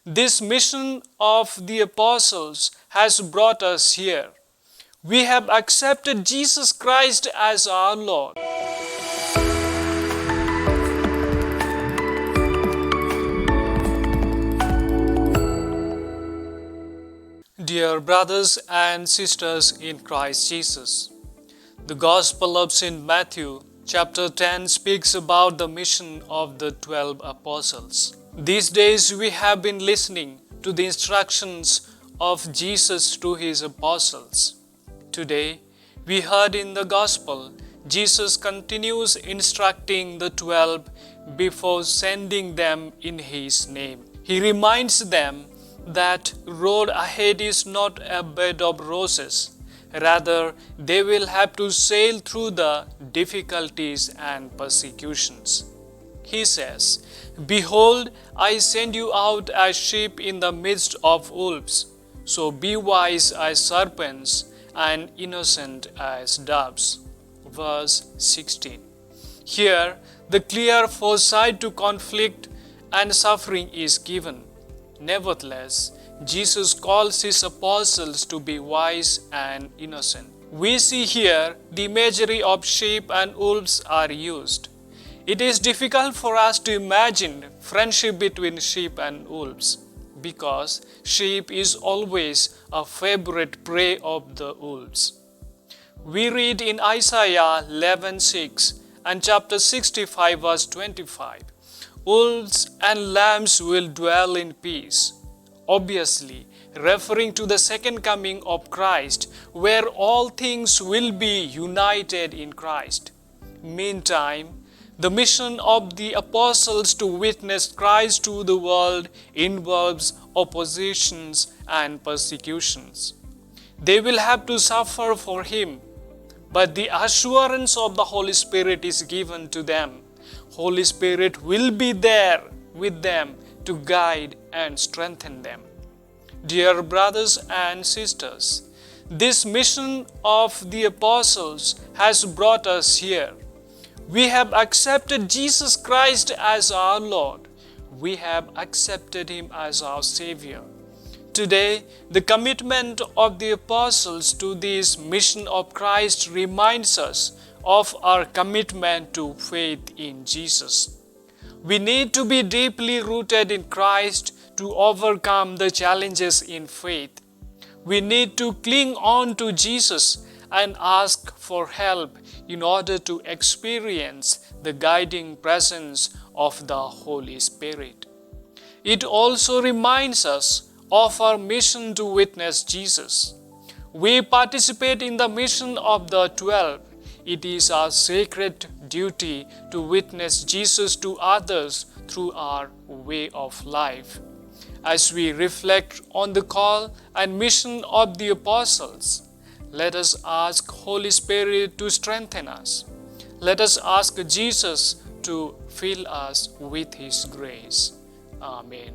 This mission of the apostles has brought us here. We have accepted Jesus Christ as our Lord. Dear brothers and sisters in Christ Jesus, the Gospel of St. Matthew, chapter 10, speaks about the mission of the 12 apostles. These days we have been listening to the instructions of Jesus to his apostles. Today, we heard in the Gospel, Jesus continues instructing the 12 before sending them in his name. He reminds them that road ahead is not a bed of roses. Rather, they will have to sail through the difficulties and persecutions. He says, "Behold, I send you out as sheep in the midst of wolves. So be wise as serpents and innocent as doves." Verse 16. Here, the clear foresight to conflict and suffering is given. Nevertheless, Jesus calls his apostles to be wise and innocent. We see here the imagery of sheep and wolves are used. It is difficult for us to imagine friendship between sheep and wolves because sheep is always a favorite prey of the wolves. We read in Isaiah 11:6 and chapter 65 verse 25, "Wolves and lambs will dwell in peace," obviously referring to the second coming of Christ, where all things will be united in Christ. Meantime, the mission of the apostles to witness Christ to the world involves oppositions and persecutions. They will have to suffer for him, but the assurance of the Holy Spirit is given to them. Holy Spirit will be there with them to guide and strengthen them. Dear brothers and sisters, this mission of the apostles has brought us here. We have accepted Jesus Christ as our Lord. We have accepted him as our Savior. Today, the commitment of the apostles to this mission of Christ reminds us of our commitment to faith in Jesus. We need to be deeply rooted in Christ to overcome the challenges in faith. We need to cling on to Jesus and ask for help in order to experience the guiding presence of the Holy Spirit. It also reminds us of our mission to witness Jesus. We participate in the mission of the 12. It is our sacred duty to witness Jesus to others through our way of life. As we reflect on the call and mission of the apostles, let us ask Holy Spirit to strengthen us. Let us ask Jesus to fill us with his grace. Amen.